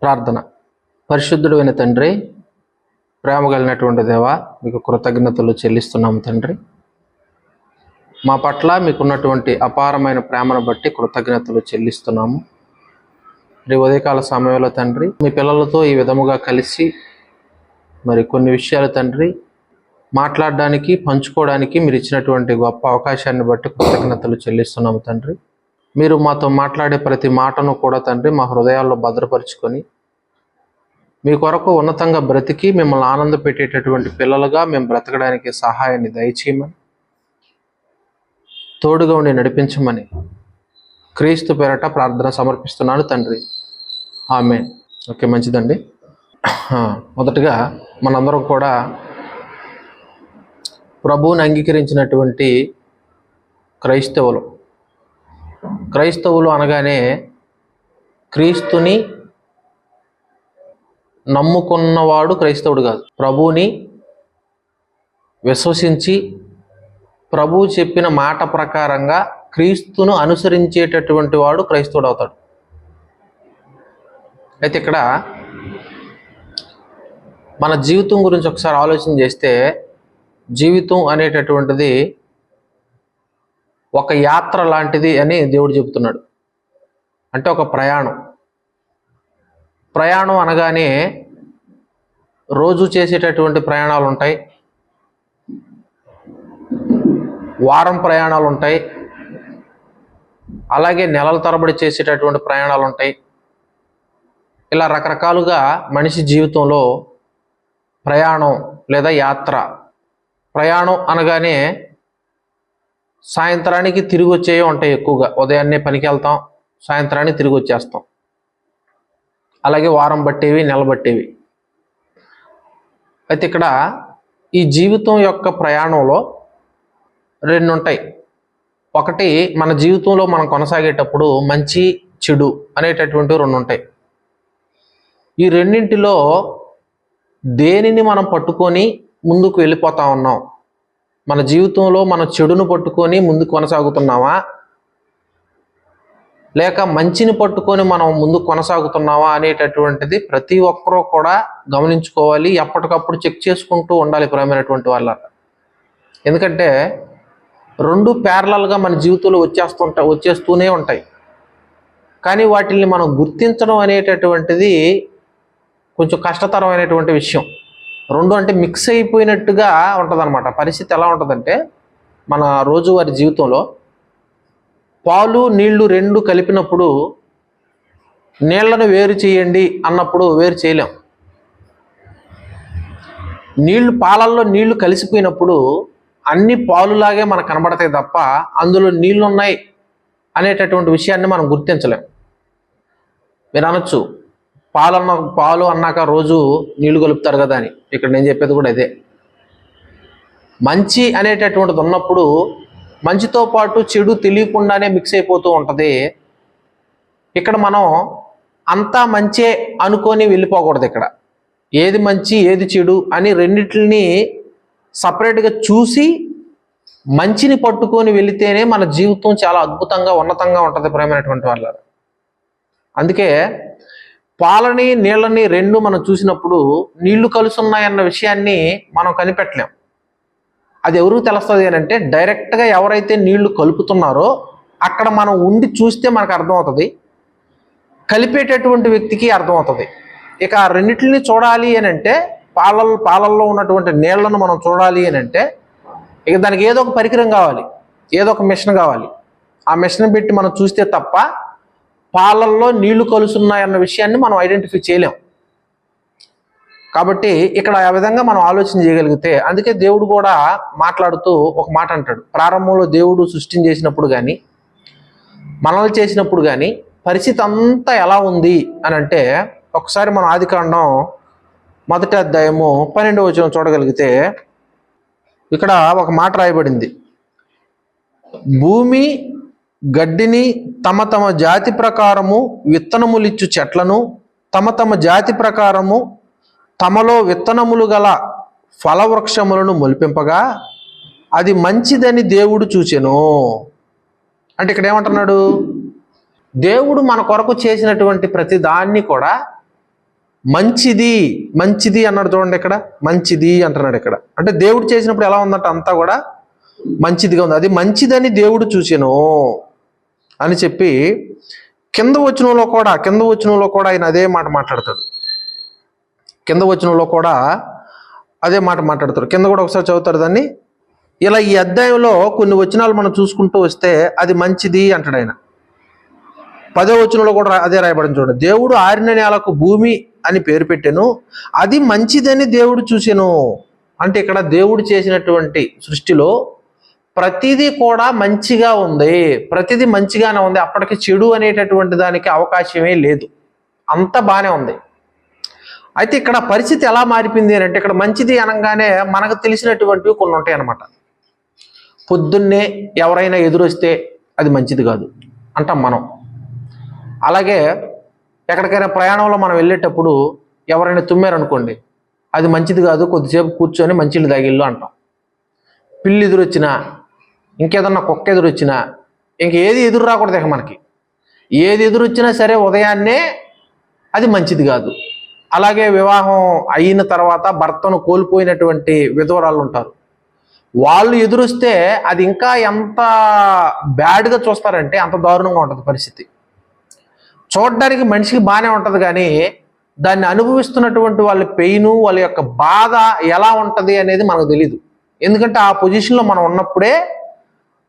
ప్రార్థన. పరిశుద్ధుడైన తండ్రి, ప్రేమ కలిగినటువంటి దేవా, మీకు కృతజ్ఞతలు చెల్లిస్తున్నాము తండ్రి. మా పట్ల మీకున్నటువంటి అపారమైన ప్రేమను బట్టి కృతజ్ఞతలు చెల్లిస్తున్నాము. మరి ఉదయకాల సమయంలో తండ్రి, మీ పిల్లలతో ఈ విధముగా కలిసి మరి కొన్ని విషయాలు తండ్రి మాట్లాడడానికి, పంచుకోవడానికి మీరు ఇచ్చినటువంటి గొప్ప అవకాశాన్ని బట్టి కృతజ్ఞతలు చెల్లిస్తున్నాము తండ్రి. మీరు మాతో మాట్లాడే ప్రతి మాటను కూడా తండ్రి మా హృదయాల్లో భద్రపరుచుకొని మీ కొరకు ఉన్నతంగా బ్రతికి మిమ్మల్ని ఆనంద పెట్టేటటువంటి పిల్లలుగా మేము బ్రతకడానికి సహాయాన్ని దయచేయమని, తోడుగా ఉండి నడిపించమని క్రీస్తు పేరట ప్రార్థన సమర్పిస్తున్నాను తండ్రి. ఆమేన్. ఓకే, మంచిదండి. మొదటగా మనందరం కూడా ప్రభువుని అంగీకరించినటువంటి క్రైస్తవులు అనగానే క్రీస్తుని నమ్ముకున్నవాడు క్రైస్తవుడు కాదు. ప్రభువుని విశ్వసించి ప్రభువు చెప్పిన మాట ప్రకారంగా క్రీస్తును అనుసరించేటటువంటి వాడు క్రైస్తవుడు అవుతాడు. అయితే ఇక్కడ మన జీవితం గురించి ఒకసారి ఆలోచన చేస్తే, జీవితం అనేటటువంటిది ఒక యాత్ర లాంటిది అని దేవుడు చెబుతున్నాడు. అంటే ఒక ప్రయాణం అనగానే రోజు చేసేటటువంటి ప్రయాణాలు ఉంటాయి, వారం ప్రయాణాలు ఉంటాయి, అలాగే నెలల తరబడి చేసేటటువంటి ప్రయాణాలు ఉంటాయి. ఇలా రకరకాలుగా మనిషి జీవితంలో ప్రయాణం లేదా యాత్ర. ప్రయాణం అనగానే సాయంత్రానికి తిరిగి వచ్చేవి ఉంటాయి ఎక్కువగా. ఉదయాన్నే పనికి వెళ్తాం, సాయంత్రానికి తిరిగి వచ్చేస్తాం. అలాగే వారం బట్టేవి, నెల బట్టేవి. అయితే ఇక్కడ ఈ జీవితం యొక్క ప్రయాణంలో రెండు ఉంటాయి. ఒకటి, మన జీవితంలో మనం కొనసాగేటప్పుడు మంచి చెడు అనేటటువంటి రెండు ఉంటాయి. ఈ రెండింటిలో దేనిని మనం పట్టుకొని ముందుకు వెళ్ళిపోతా ఉన్నాం? మన జీవితంలో మన చెడును పట్టుకొని ముందుకు కొనసాగుతున్నావా, లేక మంచిని పట్టుకొని మనం ముందుకు కొనసాగుతున్నావా అనేటటువంటిది ప్రతి ఒక్కరూ కూడా గమనించుకోవాలి. ఎప్పటికప్పుడు చెక్ చేసుకుంటూ ఉండాలి ప్రియమైనటువంటి వాళ్ళ. ఎందుకంటే రెండు ప్యారలల్గా మన జీవితంలో వచ్చేస్తూనే ఉంటాయి. కానీ వాటిని మనం గుర్తించడం అనేటటువంటిది కొంచెం కష్టతరమైనటువంటి విషయం. రెండు అంటే మిక్స్ అయిపోయినట్టుగా ఉంటుంది అన్నమాట. పరిస్థితి ఎలా ఉంటుందంటే, మన రోజువారి జీవితంలో పాలు నీళ్లు రెండు కలిపినప్పుడు నీళ్లను వేరు చేయండి అన్నప్పుడు వేరు చేయలేం. పాలల్లో నీళ్లు కలిసిపోయినప్పుడు అన్ని పాలులాగే మనకు కనబడతాయి తప్ప అందులో నీళ్లు ఉన్నాయి అనేటటువంటి విషయాన్ని మనం గుర్తించలేం. మీరు అనొచ్చు, పాలు అన్నాక రోజు నీళ్లు కలుపుతారు కదా అని. ఇక్కడ నేను చెప్పేది కూడా అదే. మంచి అనేటటువంటిది ఉన్నప్పుడు మంచితో పాటు చెడు తెలియకుండానే మిక్స్ అయిపోతూ ఉంటుంది. ఇక్కడ మనం అంతా మంచే అనుకొని వెళ్ళిపోకూడదు. ఇక్కడ ఏది మంచి ఏది చెడు అని రెండిటిని సపరేట్గా చూసి మంచిని పట్టుకొని వెళితేనే మన జీవితం చాలా అద్భుతంగా ఉన్నతంగా ఉంటుంది ప్రియమైనటువంటి వాళ్ళ. అందుకే పాలని నీళ్ళని రెండు మనం చూసినప్పుడు నీళ్లు కలుసున్నాయన్న విషయాన్ని మనం కనిపెట్టలేం. అది ఎవరికి తెలుస్తుంది అంటే, డైరెక్ట్గా ఎవరైతే నీళ్లు కలుపుతున్నారో అక్కడ మనం ఉండి చూస్తే మనకు అర్థమవుతుంది, కలిపేటటువంటి వ్యక్తికి అర్థమవుతుంది. ఇక ఆ రెండింటిని చూడాలి అని అంటే, పాలల్లో ఉన్నటువంటి నీళ్లను మనం చూడాలి అని అంటే, ఇక దానికి ఏదో ఒక పరికరం కావాలి, ఏదో ఒక మిషన్ కావాలి. ఆ మిషన్ పెట్టి మనం చూస్తే తప్ప పాలల్లో నీళ్లు కలుసున్నాయన్న విషయాన్ని మనం ఐడెంటిఫై చేయలేం. కాబట్టి ఇక్కడ ఆ విధంగా మనం ఆలోచన చేయగలిగితే, అందుకే దేవుడు కూడా మాట్లాడుతూ ఒక మాట అంటాడు. ప్రారంభంలో దేవుడు సృష్టిని చేసినప్పుడు కానీ, మనల్ని చేసినప్పుడు కానీ పరిస్థితి అంతా ఎలా ఉంది అని అంటే, ఒకసారి మనం ఆదికాండం 1వ అధ్యాయము 12వ వచనం చూడగలిగితే ఇక్కడ ఒక మాట రాయబడింది. భూమి గడ్డిని తమ తమ జాతి ప్రకారము విత్తనములిచ్చు చెట్లను తమ తమ జాతి ప్రకారము తమలో విత్తనములు గల ఫలవృక్షములను మొలిపింపగా అది మంచిదని దేవుడు చూచెను. అంటే ఇక్కడ ఏమంటున్నాడు? దేవుడు మన కొరకు చేసినటువంటి ప్రతి దాన్ని కూడా మంచిది మంచిది అన్నాడు చూడండి, ఇక్కడ మంచిది అంటున్నాడు. ఇక్కడ అంటే దేవుడు చేసినప్పుడు ఎలా ఉందంట, అంతా కూడా మంచిదిగా ఉంది. అది మంచిదని దేవుడు చూసెను అని చెప్పి కింద వచనంలో కూడా ఆయన అదే మాట మాట్లాడతాడు. కింద వచనంలో కూడా అదే మాట మాట్లాడతాడు. కింద కూడా ఒకసారి చదువుతారు దాన్ని. ఇలా ఈ అధ్యాయంలో కొన్ని వచనాలు మనం చూసుకుంటూ వస్తే అది మంచిది అంటాడు ఆయన. 10వ వచనంలో కూడా అదే రాయబడింది చూడండి. దేవుడు ఆరిన నేలకు భూమి అని పేరు పెట్టెను, అది మంచిదని దేవుడు చూసెను. అంటే ఇక్కడ దేవుడు చేసినటువంటి సృష్టిలో ప్రతిదీ కూడా మంచిగా ఉంది, ప్రతిదీ మంచిగానే ఉంది. అప్పటికి చెడు అనేటటువంటి దానికి అవకాశమే లేదు, అంత బాగానే ఉంది. అయితే ఇక్కడ పరిస్థితి ఎలా మారిపోయింది అని అంటే, ఇక్కడ మంచిది అనగానే మనకు తెలిసినటువంటివి కొన్ని ఉంటాయి అన్నమాట. పొద్దున్నే ఎవరైనా ఎదురొస్తే అది మంచిది కాదు అంటాం మనం. అలాగే ఎక్కడికైనా ప్రయాణంలో మనం వెళ్ళేటప్పుడు ఎవరైనా తుమ్మారనుకోండి, అది మంచిది కాదు, కొద్దిసేపు కూర్చొని మంచిళ్ళు తాగిళ్ళు అంటాం. పిల్లి ఎదురొచ్చినా, ఇంకేదన్నా కుక్క ఎదురొచ్చినా, ఇంకేది ఎదురు రాకూడదు. ఇక మనకి ఏది ఎదురొచ్చినా సరే ఉదయాన్నే అది మంచిది కాదు. అలాగే వివాహం అయిన తర్వాత భర్తను కోల్పోయినటువంటి విధవరాళ్ళు ఉంటారు, వాళ్ళు ఎదురొస్తే అది ఇంకా ఎంత బ్యాడ్గా చూస్తారంటే అంత దారుణంగా ఉంటుంది పరిస్థితి. చూడడానికి మనిషికి బాగానే ఉంటుంది, కానీ దాన్ని అనుభవిస్తున్నటువంటి వాళ్ళ పెయిన్, వాళ్ళ యొక్క బాధ ఎలా ఉంటుంది అనేది మనకు తెలియదు. ఎందుకంటే ఆ పొజిషన్లో మనం ఉన్నప్పుడే,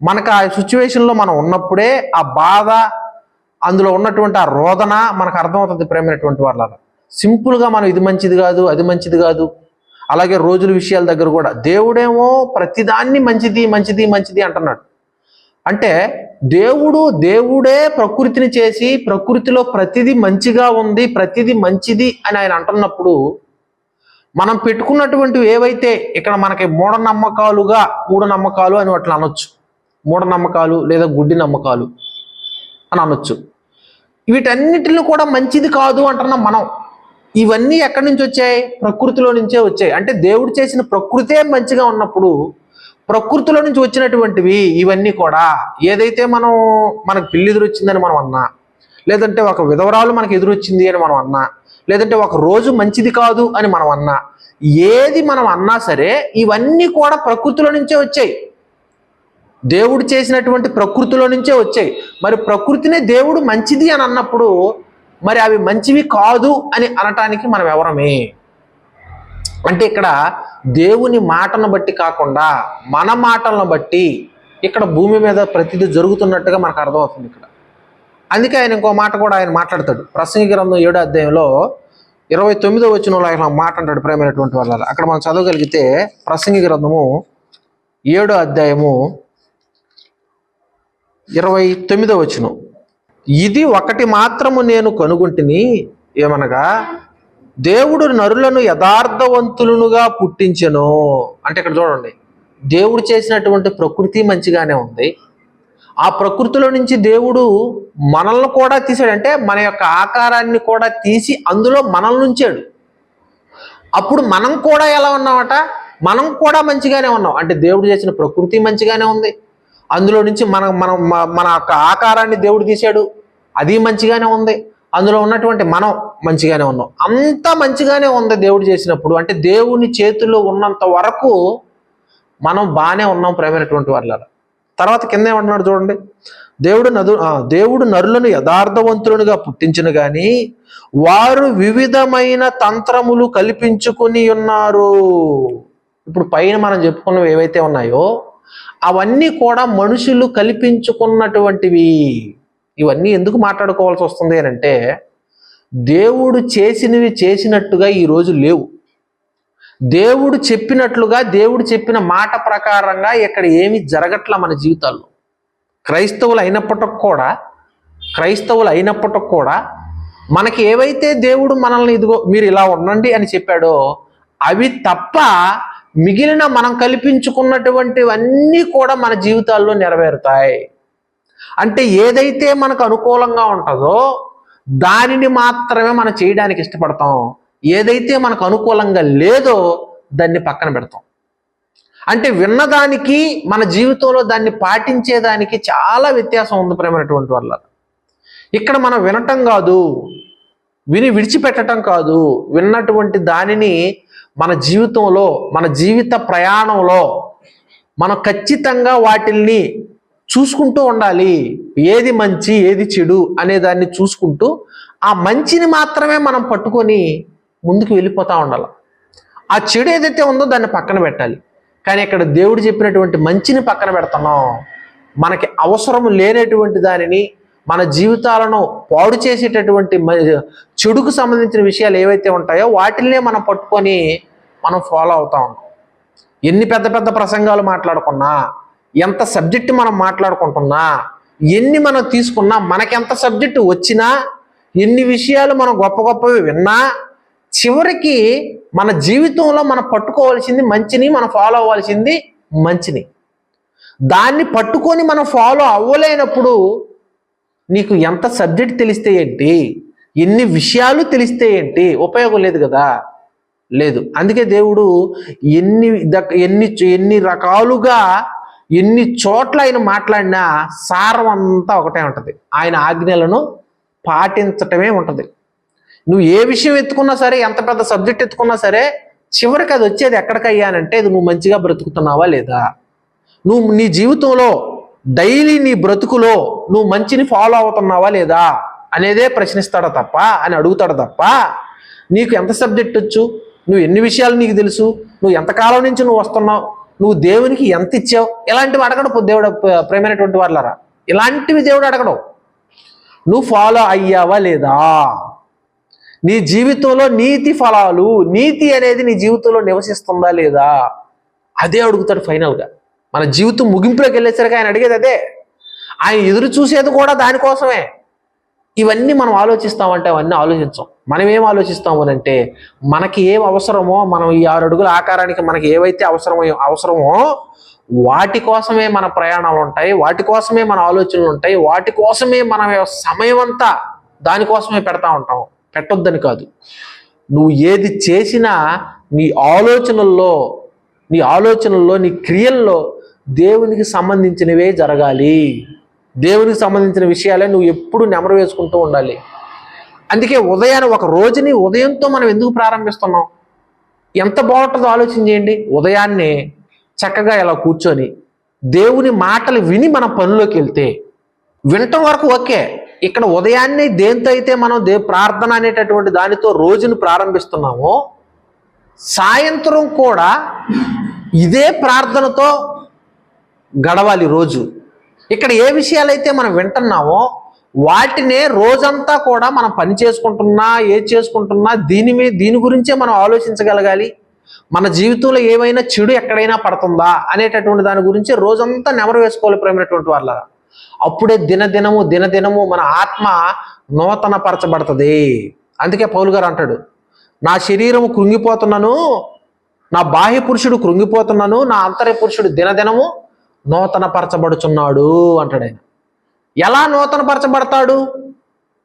మనకు ఆ సిచ్యువేషన్లో మనం ఉన్నప్పుడే ఆ బాధ, అందులో ఉన్నటువంటి ఆ రోదన మనకు అర్థమవుతుంది. ప్రేమైనటువంటి వాళ్ళ సింపుల్గా మనం ఇది మంచిది కాదు, అది మంచిది కాదు. అలాగే రోజుల విషయాల దగ్గర కూడా దేవుడేమో ప్రతిదాన్ని మంచిది మంచిది మంచిది అంటున్నాడు. అంటే దేవుడే ప్రకృతిని చేసి ప్రకృతిలో ప్రతిదీ మంచిగా ఉంది, ప్రతిదీ మంచిది అని ఆయన అంటున్నప్పుడు, మనం పెట్టుకున్నటువంటివి ఏవైతే ఇక్కడ మనకి మూఢనమ్మకాలు అని వాటిని అనొచ్చు. మూఢనమ్మకాలు లేదా గుడ్డి నమ్మకాలు అని అనొచ్చు. వీటన్నిటిని కూడా మంచిది కాదు అంటున్నాం మనం. ఇవన్నీ ఎక్కడి నుంచి వచ్చాయి? ప్రకృతిలో నుంచే వచ్చాయి. అంటే దేవుడు చేసిన ప్రకృతే మంచిగా ఉన్నప్పుడు ప్రకృతిలో నుంచి వచ్చినటువంటివి ఇవన్నీ కూడా, ఏదైతే మనకు పిల్లి ఎదురొచ్చిందని మనం అన్నా, లేదంటే ఒక విధవరాలు మనకు ఎదురొచ్చింది అని మనం అన్నా, లేదంటే ఒక రోజు మంచిది కాదు అని మనం అన్నా, ఏది మనం అన్నా సరే ఇవన్నీ కూడా ప్రకృతిలో నుంచే వచ్చాయి, దేవుడు చేసినటువంటి ప్రకృతిలో నుంచే వచ్చాయి. మరి ప్రకృతినే దేవుడు మంచిది అని అన్నప్పుడు మరి అవి మంచివి కాదు అని అనటానికి మనం ఎవరమే? అంటే ఇక్కడ దేవుని మాటను బట్టి కాకుండా మన మాటలను బట్టి ఇక్కడ భూమి మీద ప్రతిదీ జరుగుతున్నట్టుగా మనకు అర్థమవుతుంది ఇక్కడ. అందుకే ఆయన ఇంకో మాట కూడా ఆయన మాట్లాడతాడు. ప్రసంగి గ్రంథం 7వ అధ్యాయంలో 29వ వచనంలో ఆయన మాట అంటాడు. ప్రేమైనటువంటి వాళ్ళ అక్కడ మనం చదవగలిగితే ప్రసంగి గ్రంథము 7వ అధ్యాయము 29వ వచనం, ఇది ఒకటి మాత్రము నేను కనుగొంటిని, ఏమనగా దేవుడు నరులను యథార్థవంతులుగా పుట్టించెను. అంటే ఇక్కడ చూడండి, దేవుడు చేసినటువంటి ప్రకృతి మంచిగానే ఉంది. ఆ ప్రకృతిలో నుంచి దేవుడు మనల్ని కూడా తీసాడు. అంటే మన యొక్క ఆకారాన్ని కూడా తీసి అందులో మనల్ని ఉంచాడు. అప్పుడు మనం కూడా ఎలా ఉన్నామట? మనం కూడా మంచిగానే ఉన్నాం. అంటే దేవుడు చేసిన ప్రకృతి మంచిగానే ఉంది, అందులో నుంచి మన యొక్క ఆకారాన్ని దేవుడు తీశాడు, అది మంచిగానే ఉంది, అందులో ఉన్నటువంటి మనం మంచిగానే ఉన్నాం. అంత మంచిగానే ఉంది దేవుడు చేసినప్పుడు. అంటే దేవుని చేతుల్లో ఉన్నంత వరకు మనం బాగానే ఉన్నాం ప్రేమైనటువంటి వాళ్ళ. తర్వాత కింద ఏమంటున్నాడు చూడండి, దేవుడు నరులను యథార్థవంతులుగా పుట్టించును గాని వారు వివిధమైన తంత్రములు కల్పించుకుని ఉన్నారు. ఇప్పుడు పైన మనం చెప్పుకున్నవి ఏవైతే ఉన్నాయో అవన్నీ కూడా మనుషులు కల్పించుకున్నటువంటివి. ఇవన్నీ ఎందుకు మాట్లాడుకోవాల్సి వస్తుంది అని అంటే, దేవుడు చేసినవి చేసినట్టుగా ఈరోజు లేవు. దేవుడు చెప్పినట్లుగా, దేవుడు చెప్పిన మాట ప్రకారంగా ఇక్కడ ఏమి జరగట్లా మన జీవితాల్లో. క్రైస్తవులు అయినప్పటికి కూడా మనకి ఏవైతే దేవుడు మనల్ని ఇదిగో మీరు ఇలా ఉండండి అని చెప్పాడో అవి తప్ప మిగిలిన మనం కల్పించుకున్నటువంటివన్నీ కూడా మన జీవితాల్లో నెరవేరుతాయి. అంటే ఏదైతే మనకు అనుకూలంగా ఉంటుందో దానిని మాత్రమే మనం చేయడానికి ఇష్టపడతాం, ఏదైతే మనకు అనుకూలంగా లేదో దాన్ని పక్కన పెడతాం. అంటే విన్నదానికి మన జీవితంలో దాన్ని పాటించేదానికి చాలా వ్యత్యాసం ఉంది ప్రేమైనటువంటి వాళ్ళ. ఇక్కడ మనం వినటం కాదు, విని విడిచిపెట్టడం కాదు, విన్నటువంటి దానిని మన జీవితంలో, మన జీవిత ప్రయాణంలో మనం ఖచ్చితంగా వాటిల్ని చూసుకుంటూ ఉండాలి. ఏది మంచి ఏది చెడు అనే దాన్ని చూసుకుంటూ ఆ మంచిని మాత్రమే మనం పట్టుకొని ముందుకు వెళ్ళిపోతూ ఉండాలి. ఆ చెడు ఏదైతే ఉందో దాన్ని పక్కన పెట్టాలి. కానీ ఇక్కడ దేవుడు చెప్పినటువంటి మంచిని పక్కన పెడుతున్నాం. మనకి అవసరం లేనటువంటి దానిని, మన జీవితాలను పాడు చేసేటటువంటి చెడుకు సంబంధించిన విషయాలు ఏవైతే ఉంటాయో వాటిల్నే మనం పట్టుకొని మనం ఫాలో అవుతా ఉంటాం. ఎన్ని పెద్ద పెద్ద ప్రసంగాలు మాట్లాడుకున్నా, ఎంత సబ్జెక్టు మనం మాట్లాడుకుంటున్నా, ఎన్ని మనం తీసుకున్నా, మనకెంత సబ్జెక్టు వచ్చినా, ఎన్ని విషయాలు మనం గొప్ప గొప్పవి విన్నా, చివరికి మన జీవితంలో మనం పట్టుకోవాల్సింది మంచిని, మనం ఫాలో అవ్వాల్సింది మంచిని. దాన్ని పట్టుకొని మనం ఫాలో అవ్వలేనప్పుడు నీకు ఎంత సబ్జెక్ట్ తెలిస్తే ఏంటి, ఎన్ని విషయాలు తెలిస్తే ఏంటి, ఉపయోగం లేదు కదా, లేదు. అందుకే దేవుడు ఎన్ని రకాలుగా ఎన్ని చోట్ల ఆయన మాట్లాడినా సారం అంతా ఒకటే ఉంటుంది. ఆయన ఆజ్ఞలను పాటించటమే ఉంటుంది. నువ్వు ఏ విషయం ఎత్తుకున్నా సరే, ఎంత పెద్ద సబ్జెక్ట్ ఎత్తుకున్నా సరే, చివరికి అది వచ్చేది ఎక్కడికయ్యానంటే ఇది నువ్వు మంచిగా బ్రతుకుతున్నావా లేదా, నువ్వు నీ జీవితంలో డైలీ నీ బ్రతుకులో నువ్వు మంచిని ఫాలో అవుతున్నావా లేదా అనేదే ప్రశ్నిస్తాడు తప్ప, అని అడుగుతాడు తప్ప, నీకు ఎంత సబ్జెక్ట్ వచ్చు, నువ్వు ఎన్ని విషయాలు నీకు తెలుసు, నువ్వు ఎంతకాలం నుంచి నువ్వు వస్తున్నావు, నువ్వు దేవునికి ఎంత ఇచ్చావు, ఇలాంటివి అడగడు దేవుడు. ప్రేమైనటువంటి వాళ్ళరా, ఇలాంటివి దేవుడు అడగడు. నువ్వు ఫాలో అయ్యావా లేదా, నీ జీవితంలో నీతి ఫలాలు, నీతి అనేది నీ జీవితంలో నివసిస్తుందా లేదా, అదే అడుగుతాడు ఫైనల్గా. మన జీవితం ముగింపులోకి వెళ్ళేసరికి ఆయన అడిగేది అదే. ఆయన ఎదురు చూసేది కూడా దానికోసమే. ఇవన్నీ మనం ఆలోచిస్తామంటే అవన్నీ ఆలోచించాం. మనం ఏం ఆలోచిస్తాము అంటే, మనకి ఏం అవసరమో, మనం ఈ 6 అడుగుల ఆకారానికి మనకి ఏవైతే అవసరమో వాటి కోసమే మన ప్రయాణాలు ఉంటాయి, వాటి కోసమే మన ఆలోచనలు ఉంటాయి, వాటి కోసమే మన సమయం అంతా దానికోసమే పెడతా ఉంటాం. పెట్టొద్దని కాదు. నువ్వు ఏది చేసినా నీ ఆలోచనల్లో నీ క్రియల్లో దేవునికి సంబంధించినవే జరగాలి. దేవునికి సంబంధించిన విషయాలే నువ్వు ఎప్పుడు నెమరు వేసుకుంటూ ఉండాలి. అందుకే ఉదయాన్ని, ఒక రోజుని ఉదయంతో మనం ఎందుకు ప్రారంభిస్తున్నాం, ఎంత బాగుంటుందో ఆలోచన చేయండి. ఉదయాన్నే చక్కగా ఇలా కూర్చొని దేవుని మాటలు విని మన పనిలోకి వెళ్తే, వినటం వరకు ఓకే. ఇక్కడ ఉదయాన్నే దేంతో అయితే మనం ప్రార్థన అనేటటువంటి దానితో రోజును ప్రారంభిస్తున్నామో, సాయంత్రం కూడా ఇదే ప్రార్థనతో గడవాలి రోజు. ఇక్కడ ఏ విషయాలైతే మనం వింటున్నామో వాటినే రోజంతా కూడా మనం పని చేసుకుంటున్నా, ఏది చేసుకుంటున్నా దీని గురించే మనం ఆలోచించగలగాలి. మన జీవితంలో ఏమైనా చెడు ఎక్కడైనా పడుతుందా అనేటటువంటి దాని గురించి రోజంతా నెమరు వేసుకోవాలి ప్రేమైనటువంటి వాళ్ళ. అప్పుడే దినదినము మన ఆత్మ నూతన పరచబడుతుంది. అందుకే పౌలు గారు అంటాడు, నా శరీరము కృంగిపోతున్నాను, నా బాహ్య పురుషుడు కృంగిపోతున్నాను, నా అంతర్య పురుషుడు దినదినము నూతన పరచబడుచున్నాడు అంటాడు ఆయన. ఎలా నూతన పరచబడతాడు?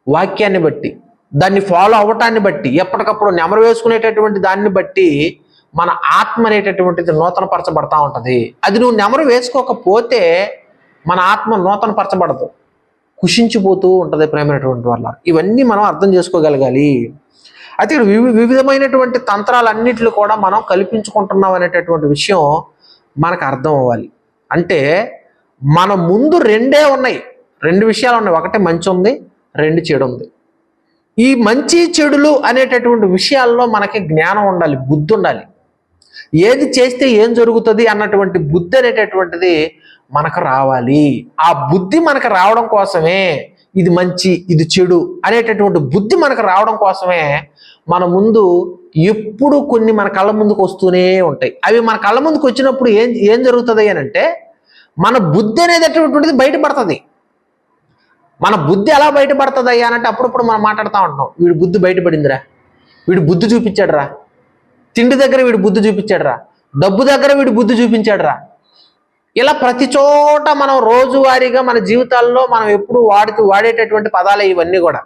వాక్యాన్ని బట్టి, దాన్ని ఫాలో అవ్వటాన్ని బట్టి, ఎప్పటికప్పుడు నెమరు వేసుకునేటటువంటి దాన్ని బట్టి మన ఆత్మ అనేటటువంటిది నూతన పరచబడతా ఉంటుంది. అది నువ్వు నెమరు వేసుకోకపోతే మన ఆత్మ నూతన పరచబడదు, కుషించిపోతూ ఉంటుంది ప్రేమైనటువంటి వాళ్ళ. ఇవన్నీ మనం అర్థం చేసుకోగలగాలి. అయితే ఇక్కడ వివిధమైనటువంటి తంత్రాలన్నింటిలో కూడా మనం కల్పించుకుంటున్నాం అనేటటువంటి విషయం మనకు అర్థం అవ్వాలి. అంటే మన ముందు రెండు విషయాలు ఉన్నాయి. ఒకటి మంచి ఉంది, 2 చెడు ఉంది. ఈ మంచి చెడులు అనేటటువంటి విషయాల్లో మనకి జ్ఞానం ఉండాలి, బుద్ధి ఉండాలి. ఏది చేస్తే ఏం జరుగుతుంది అన్నటువంటి బుద్ధి అనేటటువంటిది మనకు రావాలి. ఆ బుద్ధి మనకు రావడం కోసమే, ఇది మంచి ఇది చెడు అనేటటువంటి బుద్ధి మనకు రావడం కోసమే మన ముందు ఎప్పుడు కొన్ని మన కళ్ళ ముందుకు వస్తూనే ఉంటాయి. అవి మన కళ్ళ ముందుకు వచ్చినప్పుడు ఏం జరుగుతుంది అని అంటే, మన బుద్ధి అనేటటువంటిది బయటపడుతుంది. మన బుద్ధి ఎలా బయటపడుతుంది అయ్యానంటే, అప్పుడప్పుడు మనం మాట్లాడుతూ ఉంటాం, వీడి బుద్ధి బయటపడిందిరా, వీడు బుద్ధి చూపించాడురా, తిండి దగ్గర వీడు బుద్ధి చూపించాడురా, డబ్బు దగ్గర వీడు బుద్ధి చూపించాడురా. ఇలా ప్రతి చోట మనం రోజువారీగా మన జీవితాల్లో మనం ఎప్పుడు వాడేటటువంటి పదాలే ఇవన్నీ కూడా.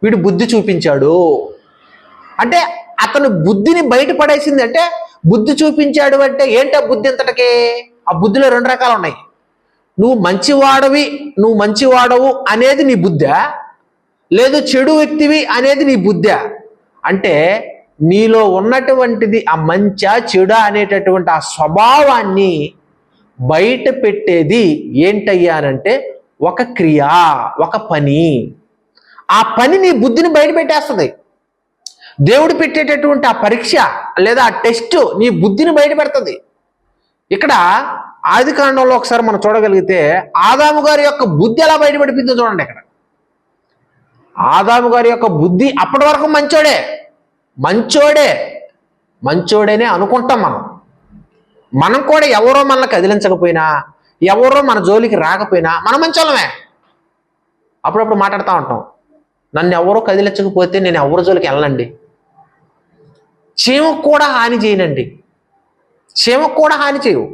వీడు బుద్ధి చూపించాడు అంటే అతను బుద్ధిని బయటపడేసింది. అంటే బుద్ధి చూపించాడు అంటే ఏంటో బుద్ధి ఇంతటికే. ఆ బుద్ధిలో 2 రకాలు ఉన్నాయి. నువ్వు మంచివాడవు అనేది నీ బుద్ధా, లేదు చెడు వ్యక్తివి అనేది నీ బుద్ధి. అంటే నీలో ఉన్నటువంటిది ఆ మంచా చెడా అనేటటువంటి ఆ స్వభావాన్ని బయట పెట్టేది ఏంటయ్యానంటే ఒక క్రియ, ఒక పని. ఆ పని నీ బుద్ధిని బయట పెట్టేస్తుంది. దేవుడు పెట్టేటటువంటి ఆ పరీక్ష లేదా ఆ టెస్ట్ నీ బుద్ధిని బయట పెడుతుంది. ఇక్కడ ఆది కాండంలో ఒకసారి మనం చూడగలిగితే ఆదాము గారి యొక్క బుద్ధి ఎలా బయటపడిపోయిందో చూడండి. ఇక్కడ ఆదాము గారి యొక్క బుద్ధి అప్పటి వరకు మంచోడేనే అనుకుంటాం. మనం కూడా ఎవరో మనల్ని కదిలించకపోయినా, ఎవరో మన జోలికి రాకపోయినా మనం మంచోళ్ళమే. అప్పుడప్పుడు మాట్లాడుతూ ఉంటాం, నన్ను ఎవరో కదిలించకపోతే నేను ఎవరి జోలికి వెళ్ళనండి, చీమకు కూడా హాని చేయనండి, చీమకు కూడా హాని చేయవు.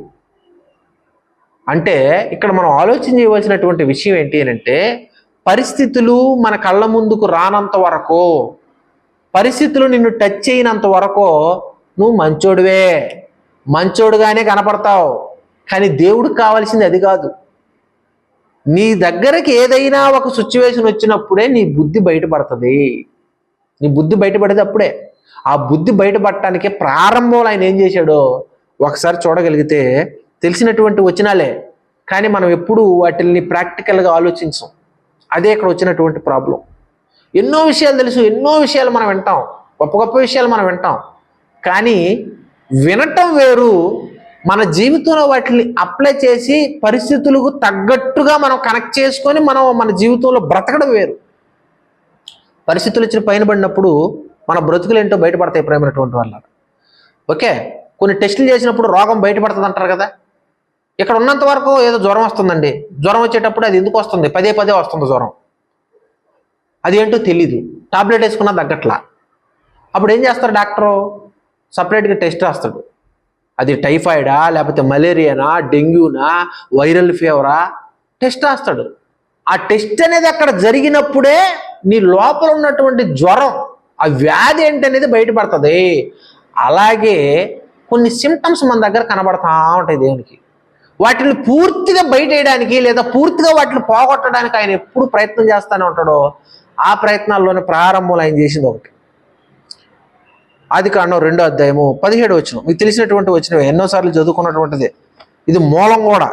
అంటే ఇక్కడ మనం ఆలోచన చేయవలసినటువంటి విషయం ఏంటి అంటే, పరిస్థితులు మన కళ్ళ ముందుకు రానంత వరకు, పరిస్థితులు నిన్ను టచ్ చేయనంత వరకు నువ్వు మంచోడుగానే కనపడతావు. కానీ దేవుడికి కావాల్సింది అది కాదు. నీ దగ్గరకి ఏదైనా ఒక సిచ్యువేషన్ వచ్చినప్పుడే నీ బుద్ధి బయటపడుతుంది. నీ బుద్ధి బయటపడేది అప్పుడే. ఆ బుద్ధి బయటపడటానికి ప్రారంభంలో ఆయన ఏం చేశాడో ఒకసారి చూడగలిగితే తెలిసినటువంటి వచనాలే, కానీ మనం ఎప్పుడు వాటిని ప్రాక్టికల్గా ఆలోచించం. అదే ఇక్కడ వచ్చినటువంటి ప్రాబ్లం. ఎన్నో విషయాలు తెలుసు, ఎన్నో విషయాలు మనం వింటాం, గొప్ప గొప్ప విషయాలు మనం వింటాం, కానీ వినటం వేరు, మన జీవితంలో వాటిని అప్లై చేసి పరిస్థితులకు తగ్గట్టుగా మనం కనెక్ట్ చేసుకొని మనం మన జీవితంలో బ్రతకడం వేరు. పరిస్థితులు ఇచ్చిన పైన పడినప్పుడు మన బ్రతుకులు ఏంటో బయటపడతాయి ప్రేమైనటువంటి వాళ్ళ. ఓకే, కొన్ని టెస్టులు చేసినప్పుడు రోగం బయటపడుతుంది అంటారు కదా. ఇక్కడ ఉన్నంత వరకు ఏదో జ్వరం వస్తుందండి, జ్వరం వచ్చేటప్పుడు అది ఎందుకు వస్తుంది, పదే వస్తుంది జ్వరం, అదేంటో తెలీదు, టాబ్లెట్ వేసుకున్నా తగ్గట్లా. అప్పుడు ఏం చేస్తారు డాక్టరు, సపరేట్గా టెస్ట్ రాస్తాడు. అది టైఫాయిడా, లేకపోతే మలేరియానా, డెంగ్యూనా, వైరల్ ఫీవరా, టెస్ట్ రాస్తాడు. ఆ టెస్ట్ అనేది అక్కడ జరిగినప్పుడే నీ లోపల ఉన్నటువంటి జ్వరం, ఆ వ్యాధి ఏంటనేది బయటపడుతుంది. అలాగే కొన్ని సిమ్టమ్స్ మన దగ్గర కనబడతా ఉంటాయి దేవునికి. వాటిని పూర్తిగా బయట వేయడానికి లేదా పూర్తిగా వాటిని పోగొట్టడానికి ఆయన ఎప్పుడు ప్రయత్నం చేస్తూనే ఉంటాడో. ఆ ప్రయత్నాల్లోనే ప్రారంభంలో ఆయన చేసింది ఒకటి. ఆది కాండం 2వ అధ్యాయము 17వ వచనం, మీకు తెలిసినటువంటి వచనం, ఎన్నోసార్లు చదువుకున్నటువంటిది, ఇది మూలం కూడా.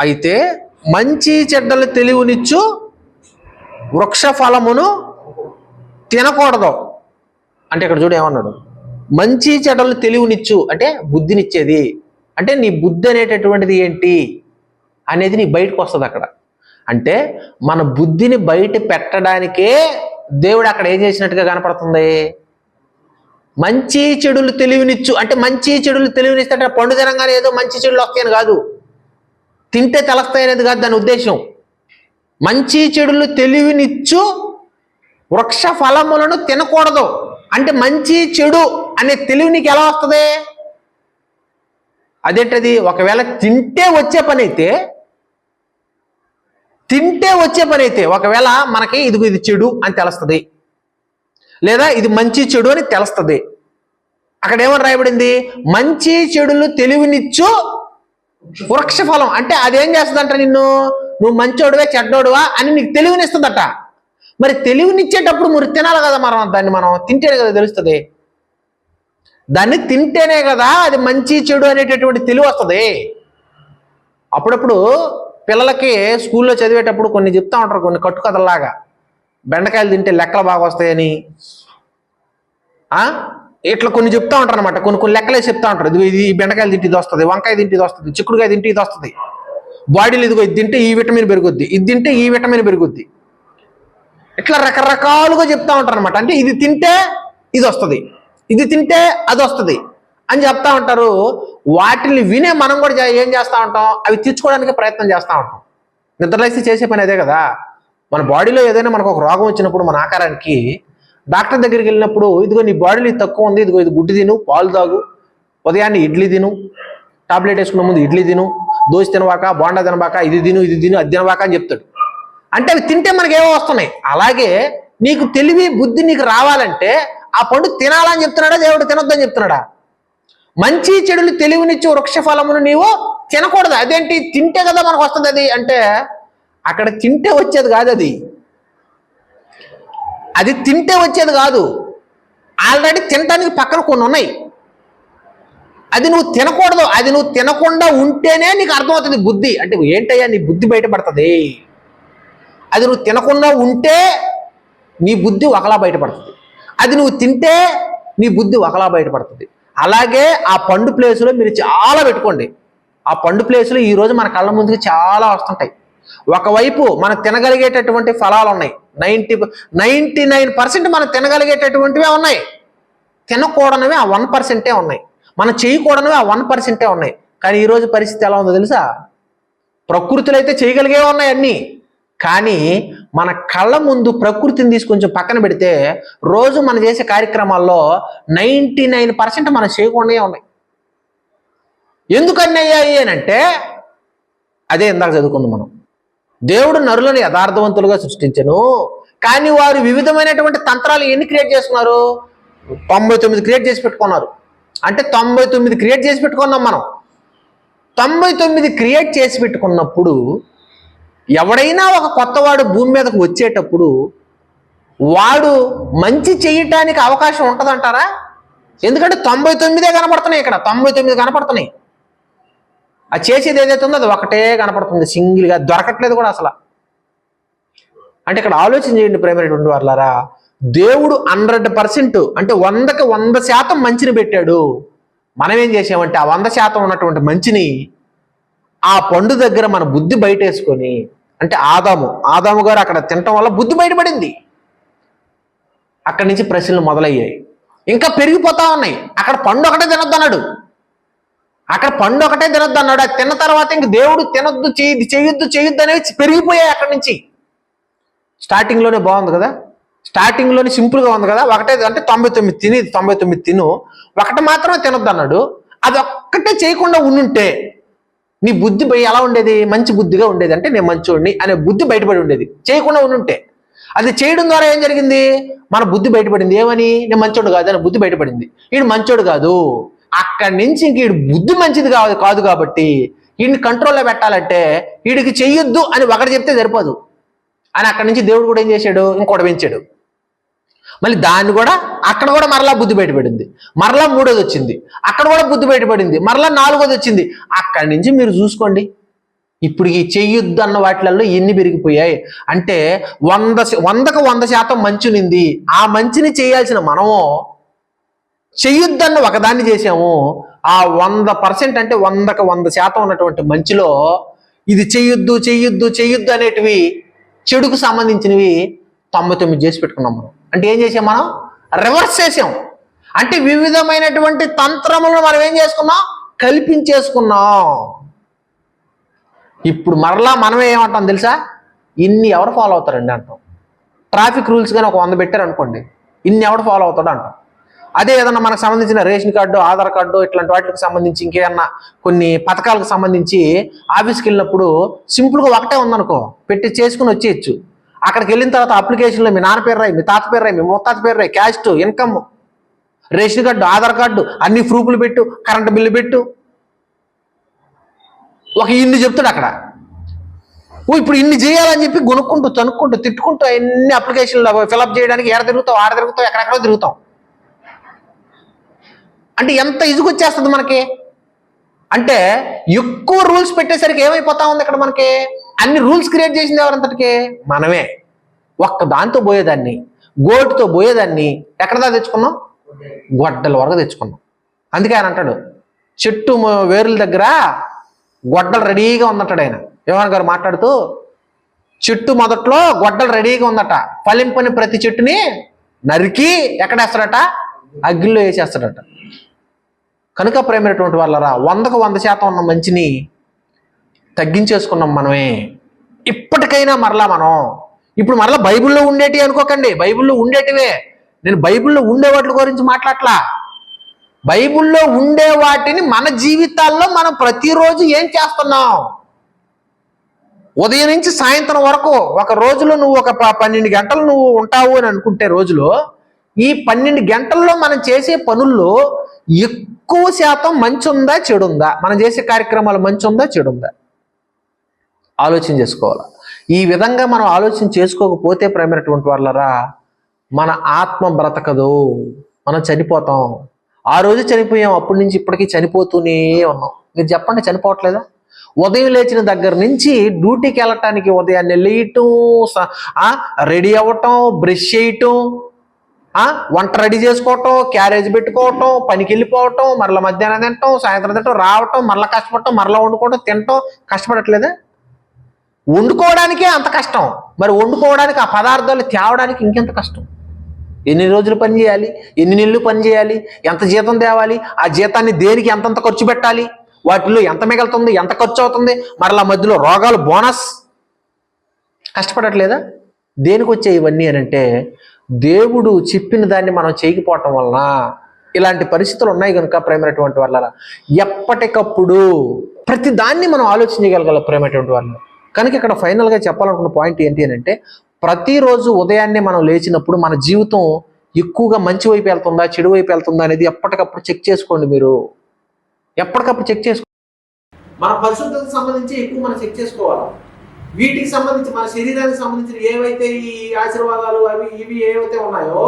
అయితే మంచి చెడ్డలు తెలివినిచ్చు వృక్ష ఫలమును తినకూడదు అంటే ఇక్కడ చూడు ఏమన్నాడు, మంచి చెడ్డలు తెలివినిచ్చు అంటే బుద్ధినిచ్చేది. అంటే నీ బుద్ధి అనేటటువంటిది ఏంటి అనేది నీ బయటకు వస్తుంది అక్కడ. అంటే మన బుద్ధిని బయట పెట్టడానికే దేవుడు అక్కడ ఏం చేసినట్టుగా కనపడుతుంది. మంచి చెడులు తెలివినిచ్చు అంటే మంచి చెడులు తెలివినిస్తే అంటే పండు తినంగానే ఏదో మంచి చెడులు వస్తాయని కాదు, తింటే తెలుస్తాయి అనేది కాదు దాని ఉద్దేశం. మంచి చెడులు తెలివినిచ్చు వృక్ష ఫలములను తినకూడదు అంటే మంచి చెడు అనే తెలివి నీకు ఎలా వస్తుంది? అదేంటది, ఒకవేళ తింటే వచ్చే పని అయితే ఒకవేళ మనకి ఇది చెడు అని తెలుస్తుంది, లేదా ఇది మంచి చెడు అని తెలుస్తుంది. అక్కడ ఏమని రాయబడింది, మంచి చెడులు తెలివినిచ్చు వృక్ష ఫలం అంటే అదేం చేస్తుందంట, నువ్వు మంచోడువే చెడ్డోడువా అని నీకు తెలివినిస్తుందట. మరి తెలివినిచ్చేటప్పుడు మరి తినాలి కదా, దాన్ని మనం తింటేనే కదా తెలుస్తుంది. దాన్ని తింటేనే కదా అది మంచి చెడు అనేటటువంటి తెలివి వస్తుంది. అప్పుడప్పుడు పిల్లలకి స్కూల్లో చదివేటప్పుడు కొన్ని చెప్తా ఉంటారు, కొన్ని కట్టుకథల్లాగా, బెండకాయలు తింటే లెక్కలు బాగా వస్తాయని, ఇట్లా కొన్ని చెప్తా ఉంటారు అనమాట. కొన్ని లెక్కలే చెప్తా ఉంటారు. ఇది బెండకాయలు తింటే ఇది వస్తుంది, వంకాయ తింటే ఇది వస్తుంది, చిక్కుడుకాయ తింటే ఇది వస్తుంది, బాడీలు ఇదిగో ఇది తింటే ఈ విటమిన్ పెరుగుద్ది, ఇది తింటే ఈ విటమిన్ పెరుగుద్ది, ఇట్లా రకరకాలుగా చెప్తా ఉంటారు అనమాట. అంటే ఇది తింటే ఇది వస్తుంది, ఇది తింటే అది వస్తుంది అని చెప్తా ఉంటారు. వాటిని వినే మనం కూడా ఏం చేస్తూ ఉంటాం, అవి తీర్చుకోవడానికి ప్రయత్నం చేస్తూ ఉంటాం. నిద్రలేసి చేసే పని అదే కదా. మన బాడీలో ఏదైనా మనకు ఒక రోగం వచ్చినప్పుడు మన ఆకారానికి డాక్టర్ దగ్గరికి వెళ్ళినప్పుడు, ఇదిగో నీ బాడీలో తక్కువ ఉంది, ఇదిగో ఇది గుడ్డు తిను, పాలు తాగు, ఉదయాన్నే ఇడ్లీ తిను, టాబ్లెట్ వేసుకున్న ముందు ఇడ్లీ తిను, దోశ తినవాక, బోండా తినవాక, ఇది తిను అది తినవాక అని చెప్తాడు. అంటే అవి తింటే మనకి ఏమో వస్తున్నాయి. అలాగే నీకు తెలివి బుద్ధి నీకు రావాలంటే ఆ పండు తినాలని చెప్తున్నాడా దేవుడు, తినొద్దని చెప్తున్నాడా? మంచి చెడులు తెలివినిచ్చు వృక్ష ఫలమును నీవు తినకూడదు. అదేంటి, తింటే కదా మనకు వస్తుంది అది అంటే అక్కడ తింటే వచ్చేది కాదు, అది తింటే వచ్చేది కాదు. ఆల్రెడీ తినడానికి పక్కన కొన్ని ఉన్నాయి. అది నువ్వు తినకూడదు. అది నువ్వు తినకుండా ఉంటేనే నీకు అర్థమవుతుంది బుద్ధి అంటే ఏంటయ్యా, నీ బుద్ధి బయటపడుతుంది. అది నువ్వు తినకుండా ఉంటే నీ బుద్ధి ఒకలా బయటపడుతుంది, అది నువ్వు తింటే నీ బుద్ధి ఒకలా బయటపడుతుంది. అలాగే ఆ పండు ప్లేసులో మీరు చాలా పెట్టుకోండి. ఆ పండు ప్లేసులో ఈరోజు మన కళ్ళ ముందుకు చాలా వస్తుంటాయి. ఒకవైపు మనం తినగలిగేటటువంటి ఫలాలు ఉన్నాయి, 99% మనం తినగలిగేటటువంటివే ఉన్నాయి. తినకూడనివి ఆ 1%ఏ ఉన్నాయి. మనం చేయకూడనివి ఆ 1%ఏ ఉన్నాయి. కానీ ఈరోజు పరిస్థితి ఎలా ఉందో తెలుసా? ప్రకృతిలో అయితే చేయగలిగే ఉన్నాయి అన్నీ, కానీ మన కళ్ళ ముందు ప్రకృతిని తీసి కొంచెం పక్కన పెడితే రోజు మనం చేసే కార్యక్రమాల్లో 99% మనం చేయకుండా ఉన్నాయి. ఎందుకని అయ్యాయి అని అంటే అదే ఇందాక చదువుకుందాం మనం. దేవుడు నరులను యథార్థవంతులుగా సృష్టించను, కానీ వారు వివిధమైనటువంటి తంత్రాలు ఎన్ని క్రియేట్ చేసుకున్నారు? 99 క్రియేట్ చేసి పెట్టుకున్నారు. అంటే 99 క్రియేట్ చేసి పెట్టుకున్నాం మనం. 99 క్రియేట్ చేసి పెట్టుకున్నప్పుడు ఎవడైనా ఒక కొత్తవాడు భూమి మీదకు వచ్చేటప్పుడు వాడు మంచి చేయటానికి అవకాశం ఉంటుందంటారా? ఎందుకంటే 99 కనపడుతున్నాయి, ఇక్కడ 99 కనపడుతున్నాయి. అది చేసేది ఏదైతే ఉందో అది ఒకటే కనపడుతుంది, సింగిల్గా దొరకట్లేదు కూడా అసలు. అంటే ఇక్కడ ఆలోచన చేయండి ప్రేమైనటువంటి వాళ్ళారా, దేవుడు 100% అంటే 100కి 100% మంచిని పెట్టాడు. మనం ఏం చేసామంటే ఆ 100% ఉన్నటువంటి మంచిని ఆ పండు దగ్గర మన బుద్ధి బయటేసుకొని, అంటే ఆదాము గారు అక్కడ తినటం వల్ల బుద్ధి బయటపడింది. అక్కడి నుంచి ప్రశ్నలు మొదలయ్యాయి, ఇంకా పెరిగిపోతా ఉన్నాయి. అక్కడ పండు ఒకటే తినొద్దు అన్నాడు, అది తిన్న తర్వాత ఇంక దేవుడు తినొద్దు, చేయొద్దు అనేవి పెరిగిపోయాయి అక్కడి నుంచి. స్టార్టింగ్లోనే బాగుంది కదా, స్టార్టింగ్లోనే సింపుల్గా ఉంది కదా. ఒకటే అంటే 99 తిను, ఒకటి మాత్రమే తినొద్దు అన్నాడు. అది ఒక్కటే చేయకుండా ఉండుంటే నీ బుద్ధి ఎలా ఉండేది? మంచి బుద్ధిగా ఉండేది. అంటే నేను మంచోడిని అనే బుద్ధి బయటపడి ఉండేది. చేయకుండా ఉండుంటే అది చేయడం ద్వారా ఏం జరిగింది? మన బుద్ధి బయటపడింది. ఏమని? నేను మంచోడు కాదు అని బుద్ధి బయటపడింది. వీడు మంచోడు కాదు, అక్కడి నుంచి ఇంక వీడు బుద్ధి మంచిది కాదు కాబట్టి వీడిని కంట్రోల్లో పెట్టాలంటే వీడికి చెయ్యొద్దు అని ఒకటి చెప్తే సరిపోదు అని అక్కడి నుంచి దేవుడు కూడా ఏం చేశాడు? ఇంకోటి పెంచాడు. మళ్ళీ దాన్ని కూడా అక్కడ కూడా మరలా బుద్ధి బయటపడింది. మరలా 3వది వచ్చింది, అక్కడ కూడా బుద్ధి బయటపడింది. మరలా 4వది వచ్చింది. అక్కడి నుంచి మీరు చూసుకోండి, ఇప్పుడు ఈ చెయ్యొద్దు అన్న వాటిలలో ఎన్ని పెరిగిపోయాయి. అంటే 100కి 100% మంచినింది. ఆ మంచిని చేయాల్సిన మనము చెయ్యొద్దన్న ఒకదాన్ని చేసాము. ఆ 100% అంటే 100కి 100% ఉన్నటువంటి మంచిలో ఇది చెయ్యొద్దు అనేటివి చెడుకు సంబంధించినవి 99 చేసి పెట్టుకున్నాం మనం. అంటే ఏం చేసాం మనం? రివర్స్ చేసాం. అంటే వివిధమైనటువంటి తంత్రములను మనం ఏం చేసుకున్నాం? కల్పించేసుకున్నాం. ఇప్పుడు మరలా మనమే ఏమంటాం తెలుసా? ఇన్ని ఎవరు ఫాలో అవుతారండి అంటాం. ట్రాఫిక్ రూల్స్ కానీ ఒక 100 పెట్టారు అనుకోండి, ఇన్ని ఎవడు ఫాలో అవుతాడు అంటాం. అదే ఏదన్నా మనకు సంబంధించిన రేషన్ కార్డు, ఆధార్ కార్డు ఇట్లాంటి వాటికి సంబంధించి ఇంకేమన్నా కొన్ని పథకాలకు సంబంధించి ఆఫీస్కి వెళ్ళినప్పుడు సింపుల్గా ఒకటే ఉందనుకో, పెట్టి చేసుకుని వచ్చేయచ్చు. అక్కడికి వెళ్ళిన తర్వాత అప్లికేషన్లో మీ నాన్న పేరు రాయి, మీ తాత పేరు రాయి, మీ ముత్తాత పేరు రాయి, caste, income, ration card, Aadhaar card, అన్ని ప్రూఫ్లు పెట్టు, కరెంటు బిల్లు పెట్టు, ఒక ఇన్ని చెప్తాడు అక్కడ. ఇప్పుడు ఇన్ని చేయాలని చెప్పి కొనుక్కుంటూ తనుక్కుంటూ తిట్టుకుంటూ అన్ని అప్లికేషన్లు ఫిలప్ చేయడానికి ఆడ తిరుగుతాం ఎక్కడెక్కడో తిరుగుతాం. అంటే ఎంత ఇసుకొచ్చేస్తుంది మనకి. అంటే ఎక్కువ రూల్స్ పెట్టేసరికి ఏమైపోతా ఉంది ఇక్కడ మనకి? అన్ని రూల్స్ క్రియేట్ చేసింది ఎవరంతటికి? మనమే. ఒక్క దాంతో పోయేదాన్ని, గోటుతో పోయేదాన్ని ఎక్కడ దా తెచ్చుకున్నాం? గొడ్డల వరకు తెచ్చుకున్నాం. అందుకే ఆయన అంటాడు, చెట్టు వేరుల దగ్గర గొడ్డలు రెడీగా ఉందంటాడు ఆయన. యోహాన్ గారు మాట్లాడుతూ, చెట్టు మొదట్లో గొడ్డలు రెడీగా ఉందట, ఫలింపని ప్రతి చెట్టుని నరికి ఎక్కడేస్తాడట? అగ్గిలో వేసేస్తాడట. కనుక ప్రేమైనటువంటి వాళ్ళరా, 100కి 100% ఉన్న మంచిని తగ్గించేసుకున్నాం మనమే. ఇప్పటికైనా మరలా మనం ఇప్పుడు మరలా బైబిల్లో ఉండేటివి అనుకోకండి, బైబిల్లో ఉండేటివే. నేను బైబిల్లో ఉండే వాటి గురించి మాట్లాడలా. బైబిల్లో ఉండే వాటిని మన జీవితాల్లో మనం ప్రతిరోజు ఏం చేస్తున్నాం? ఉదయం నుంచి సాయంత్రం వరకు ఒక రోజులో నువ్వు ఒక 12 గంటలు నువ్వు ఉంటావు అని అనుకుంటే రోజులో, ఈ 12 గంటల్లో మనం చేసే పనుల్లో ఎక్కువ శాతం మంచి ఉందా చెడుందా? మనం చేసే కార్యక్రమాలు మంచి ఉందా చెడుందా? ఆలోచన చేసుకోవాలి. ఈ విధంగా మనం ఆలోచన చేసుకోకపోతే ప్రేమైనటువంటి వాళ్ళరా మన ఆత్మ బ్రతకదు, మనం చనిపోతాం. ఆ రోజు చనిపోయాం, అప్పటి నుంచి ఇప్పటికీ చనిపోతూనే ఉన్నాం. మీరు చెప్పండి, చనిపోవట్లేదా? ఉదయం లేచిన దగ్గర నుంచి డ్యూటీకి వెళ్ళటానికి ఉదయాన్నే లేయటం, రెడీ అవ్వటం, బ్రష్ చేయటం, వంట రెడీ చేసుకోవటం, క్యారేజ్ పెట్టుకోవటం, పనికి వెళ్ళిపోవటం, మరలా మధ్యాహ్నం తింటాం, సాయంత్రం తింటాం, రావటం, మరలా కష్టపడటం, మరలా వండుకోవటం, తినటం. కష్టపడట్లేదా? వండుకోవడానికే అంత కష్టం, మరి వండుకోవడానికి ఆ పదార్థాలు తేవడానికి ఇంకెంత కష్టం. ఎన్ని రోజులు పని చేయాలి, ఎన్ని నెలలు పని చేయాలి, ఎంత జీతం తేవాలి, ఆ జీతాన్ని దేనికి ఎంతంత ఖర్చు పెట్టాలి, వాటిలో ఎంత మిగులుతుంది, ఎంత ఖర్చు అవుతుంది, మరలా మధ్యలో రోగాలు బోనస్. కష్టపడట్లేదా? దేనికి వచ్చే ఇవన్నీ అని అంటే దేవుడు చెప్పిన దాన్ని మనం చేయకపోవటం వలన ఇలాంటి పరిస్థితులు ఉన్నాయి కనుక ప్రేమైనటువంటి వాళ్ళ ఎప్పటికప్పుడు ప్రతి దాన్ని మనం ఆలోచించగలగాలి ప్రేమైనటువంటి వాళ్ళు. కనుక ఇక్కడ ఫైనల్గా చెప్పాలనుకున్న పాయింట్ ఏంటి అని అంటే ప్రతిరోజు ఉదయాన్నే మనం లేచినప్పుడు మన జీవితం ఎక్కువగా మంచి వైపు వెళ్తుందా, చెడు వైపు వెళ్తుందా అనేది ఎప్పటికప్పుడు చెక్ చేసుకోండి. మీరు ఎప్పటికప్పుడు చెక్ చేసుకోండి. మన పరిశుద్ధతకు సంబంధించి ఎక్కువ మనం చెక్ చేసుకోవాలి. వీటికి సంబంధించి మన శరీరానికి సంబంధించిన ఏవైతే ఈ ఆశీర్వాదాలు అవి ఇవి ఏవైతే ఉన్నాయో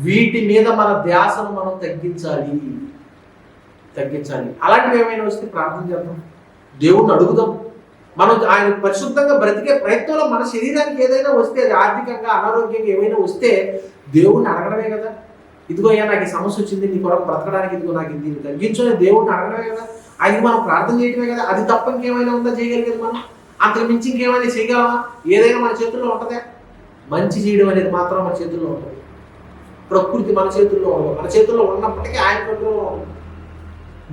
వీటి మీద మన ధ్యాసను మనం తగ్గించాలి. అలాంటివి ఏమైనా వస్తే ప్రార్థన చేద్దాం, దేవుణ్ణి అడుగుదాం. మనం ఆయన పరిశుద్ధంగా బ్రతికే ప్రయత్నంలో మన శరీరానికి ఏదైనా వస్తే, ఆర్థికంగా అనారోగ్యంగా ఏమైనా వస్తే దేవుణ్ణి అడగడమే కదా. ఇదిగో అయ్యా నాకు ఈ సమస్య వచ్చింది, నీ కొరకు బ్రతకడానికి ఇదిగో నాకు దీన్ని తగ్గించుని దేవుణ్ణి అడగడమే కదా. ఆయనకి మనం ప్రార్థన చేయడమే కదా. అది తప్ప ఇంకేమైనా ఉందా చేయగలిగేది? మనం అంతకు మించి ఇంకేమైనా చేయగలమా? ఏదైనా మన చేతుల్లో ఉంటుందా? మంచి చేయడం అనేది మాత్రం మన చేతుల్లో ఉంటుంది. ప్రకృతి మన చేతుల్లో ఉండదు. మన చేతుల్లో ఉన్నప్పటికీ ఆయన కంట్రోల్లో ఉంటుంది.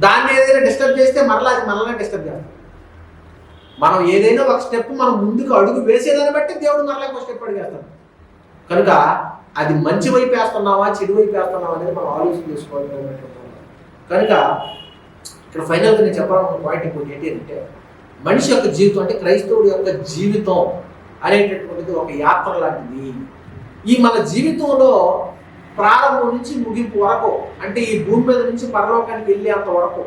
దాన్ని ఏదైనా డిస్టర్బ్ చేస్తే మరలా అది మనల్ని డిస్టర్బ్ చేస్తాం. మనం ఏదైనా ఒక స్టెప్ మనం ముందుకు అడుగు వేసేదాన్ని బట్టి దేవుడు మరలా ఒక స్టెప్ అడిగేస్తాడు. కనుక అది మంచి వైపు వేస్తున్నావా, చెడు వైపు వేస్తున్నావా అనేది మనం ఆలోచన చేసుకోవాలి. కనుక ఇక్కడ ఫైనల్గా నేను చెప్పాలనుకున్న పాయింట్ ఇంకోటి ఏంటి అంటే మనిషి యొక్క జీవితం అంటే క్రైస్తవుడి యొక్క జీవితం అనేటటువంటిది ఒక యాత్ర లాంటిది. ఈ మన జీవితంలో ప్రారంభం నుంచి ముగింపు వరకు, అంటే ఈ భూమి మీద నుంచి పరలోకానికి వెళ్ళేంత వరకు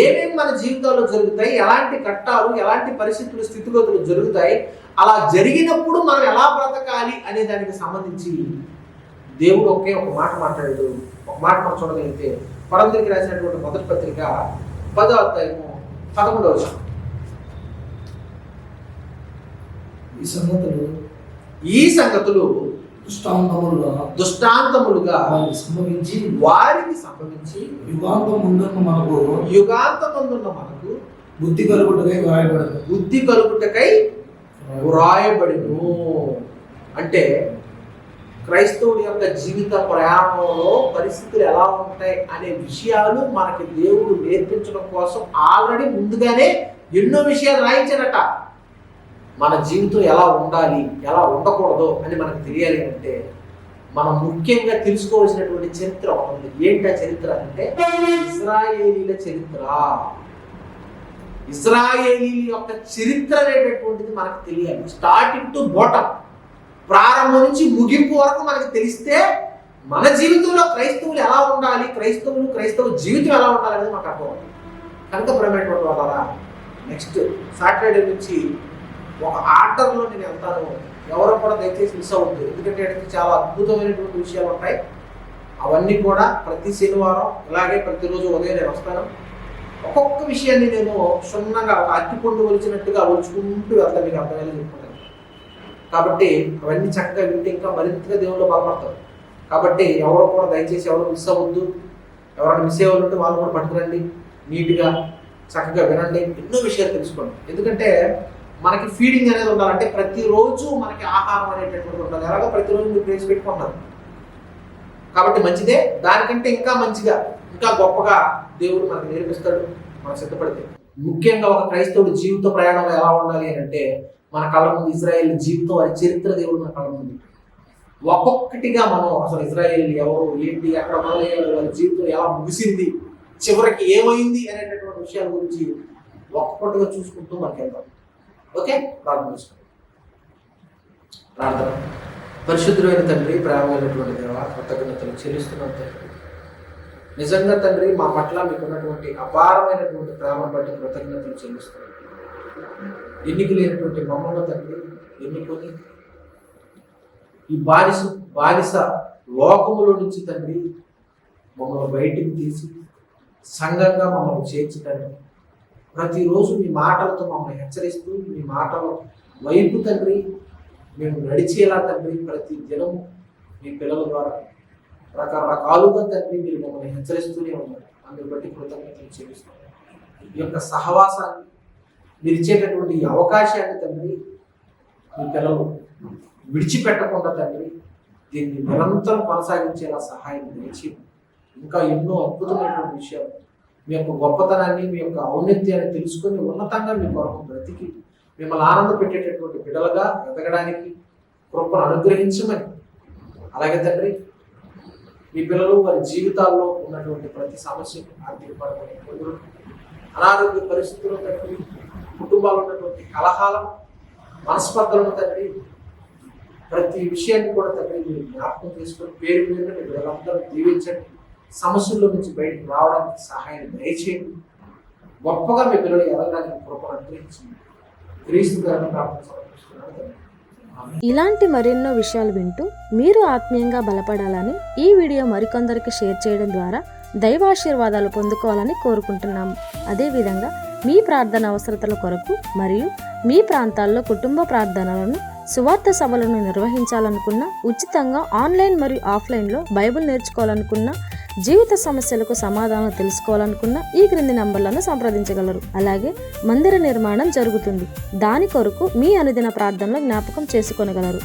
ఏమేమి మన జీవితాల్లో జరుగుతాయి, ఎలాంటి ఘట్టాలు, ఎలాంటి పరిస్థితులు, స్థితిగతులు జరుగుతాయి, అలా జరిగినప్పుడు మనం ఎలా బ్రతకాలి అనే దానికి సంబంధించి దేవుడు ఒకే ఒక మాట మాట్లాడాడు. ఒక మాట మనం చూడగలిగితే కొరింథీయులకు రాసినటువంటి మొదటి పత్రిక 10వ అధ్యాయము 11వ వచనం. ఈ సంగతులు దృష్టాంతములుగా వారికి సంభవించి యుగాంతమందున్న మనకు బుద్ధి కలుగుటకై వ్రాయబడిను. అంటే క్రైస్తవుడి యొక్క జీవిత ప్రయాణంలో పరిస్థితులు ఎలా ఉంటాయి అనే విషయాలు మనకి దేవుడు నేర్పించడం కోసం ఆల్రెడీ ముందుగానే ఎన్నో విషయాలు రాయించారట. మన జీవితం ఎలా ఉండాలి, ఎలా ఉండకూడదు అని మనకు తెలియాలి అంటే మనం ముఖ్యంగా తెలుసుకోవాల్సినటువంటి చరిత్ర ఉంది. ఏంటి ఆ చరిత్ర అంటే ఇశ్రాయేలీల చరిత్ర. ఇశ్రాయేలీల యొక్క చరిత్ర అనేటటువంటిది మనకు తెలియాలి. స్టార్టింగ్ టు బాటమ్, ప్రారంభం నుంచి ముగింపు వరకు మనకు తెలిస్తే మన జీవితంలో క్రైస్తవులు ఎలా ఉండాలి, క్రైస్తవ జీవితం ఎలా ఉండాలి అనేది మాకు అర్థమవుతుంది. కనుక ప్రేమైనటువంటి వాళ్ళ నెక్స్ట్ సాటర్డే నుంచి ఒక ఆర్డర్లో నేను వెళ్తాను. ఎవరో కూడా దయచేసి మిస్ అవ్వద్దు. ఎందుకంటే చాలా అద్భుతమైనటువంటి విషయాలు ఉంటాయి. అవన్నీ కూడా ప్రతి శనివారం ఇలాగే ప్రతిరోజు ఉదయం నేను వస్తాను. ఒక్కొక్క విషయాన్ని నేను క్షుణ్ణంగా ఒక అట్టిపండు ఒలిచినట్టుగా ఒలుచుకుంటూ వెళ్తాను, మీకు అర్థమయ్యేలా చెప్పుకుంటాను. కాబట్టి అవన్నీ చక్కగా వింటే ఇంకా మరింతగా దేవుళ్ళు బలపడతారు. కాబట్టి ఎవరో కూడా దయచేసి ఎవరు మిస్ అవ్వద్దు. ఎవరైనా మిస్ అయ్యే వాళ్ళు ఉంటే వాళ్ళు కూడా పట్టుకురండి, నీట్గా చక్కగా వినండి, ఎన్నో విషయాలు తెలుసుకోండి. ఎందుకంటే మనకి ఫీడింగ్ అనేది ఉండాలంటే ప్రతిరోజు మనకి ఆహారం అనేటటువంటి ఉండాలి. ఎలాగో ప్రతిరోజు మీరు ప్లేస్ పెట్టుకుంటారు కాబట్టి మంచిదే. దానికంటే ఇంకా మంచిగా, ఇంకా గొప్పగా దేవుడు మనకు నేర్పిస్తాడు మనం సిద్ధపడితే. ముఖ్యంగా ఒక క్రైస్తవుడి జీవిత ప్రయాణంలో ఎలా ఉండాలి అని అంటే మన కళ్ళ ముందు ఇజ్రాయేల్ జీవితం, వారి చరిత్ర దేవుడు మన కళ్ళ ముందు ఒక్కొక్కటిగా మనం అసలు ఇజ్రాయేల్ ఎవరు, ఏంటి, అక్కడ మొదలయ్యారు, వాళ్ళ జీవితం ఎలా ముగిసింది, చివరికి ఏమైంది అనేటటువంటి విషయాల గురించి ఒక్కొక్కటిగా చూసుకుంటూ మనకి వెళ్తాం. ఓకే, ప్రార్థన చేసుకోండి. ప్రార్థన. పరిశుద్ధమైన తండ్రి, ప్రేమైనటువంటి దేవ, కృతజ్ఞతలు చెల్లిస్తున్నాం తండ్రి. నిజంగా తండ్రి మా పట్ల మీకున్నటువంటి అపారమైనటువంటి ప్రేమను బట్టి కృతజ్ఞతలు చెల్లిస్తున్నాం. ఎన్నిక లేనటువంటి మమ్మల్ని తండ్రి ఎన్నుకొని ఈ బానిస లోకములో నుంచి తండ్రి మమ్మల్ని బయటికి తీసి సంఘంగా మమ్మల్ని చేర్చి తండ్రి ప్రతిరోజు మీ మాటలతో మమ్మల్ని హెచ్చరిస్తూ మీ మాటల వైపు తండ్రి మేము నడిచేలా తండ్రి ప్రతి దినము మీ పిల్లల ద్వారా రకరకాలుగా తండ్రి మీరు మమ్మల్ని హెచ్చరిస్తూనే ఉన్నారు. అందుని బట్టి కృతజ్ఞతలు చెల్లిస్తున్నాం. ఈ యొక్క సహవాసాన్ని మీరు ఇచ్చేటటువంటి ఈ అవకాశాన్ని తండ్రి మీ పిల్లలు విడిచిపెట్టకుండా తండ్రి దీన్ని నిరంతరం కొనసాగించేలా సహాయం దయచి ఇంకా ఎన్నో అద్భుతమైనటువంటి విషయాలు మీ యొక్క గొప్పతనాన్ని మీ యొక్క ఔన్నత్యాన్ని తెలుసుకొని ఉన్నతంగా మీ కొరకు బ్రతికి మిమ్మల్ని ఆనంద పెట్టేటటువంటి బిడ్డలుగా ఎదగడానికి కృపను అనుగ్రహించమని, అలాగే తండ్రి మీ పిల్లలు వారి జీవితాల్లో ఉన్నటువంటి ప్రతి సమస్యను ఆర్థికపరమైన ఇబ్బందులు, అనారోగ్య పరిస్థితుల్లో తండ్రి, కుటుంబాల్లో ఉన్నటువంటి కలహాలను, మనస్పర్ధలను తండ్రి ప్రతి విషయాన్ని కూడా తండ్రి మీరు జ్ఞాపకం చేసుకొని పేరు పేరున మీ పిల్లలందరూ దీవించండి. సమస్యల్లో నుంచి బయటకు రావడానికి సహాయం దయచేయండి. గొప్పగా మీ పిల్లలు ఎదగడానికి కృపను అనుగ్రహించండి. క్రీస్తు గారిని ప్రార్థన సమర్పిస్తున్నాను. ఇలాంటి మరెన్నో విషయాలు వింటూ మీరు ఆత్మీయంగా బలపడాలని ఈ వీడియో మరికొందరికి షేర్ చేయడం ద్వారా దైవాశీర్వాదాలు పొందుకోవాలని కోరుకుంటున్నాము. అదేవిధంగా మీ ప్రార్థన అవసరతల కొరకు మరియు మీ ప్రాంతాల్లో కుటుంబ ప్రార్థనలను, సువార్త సభలను నిర్వహించాలనుకున్న, ఉచితంగా ఆన్లైన్ మరియు ఆఫ్లైన్లో బైబిల్ నేర్చుకోవాలనుకున్న, జీవిత సమస్యలకు సమాధానం తెలుసుకోవాలనుకున్న ఈ క్రింది నంబర్లను సంప్రదించగలరు. అలాగే మందిర నిర్మాణం జరుగుతుంది. దాని కొరకు మీ అనుదిన ప్రార్థనలో జ్ఞాపకం చేసుకొనగలరు.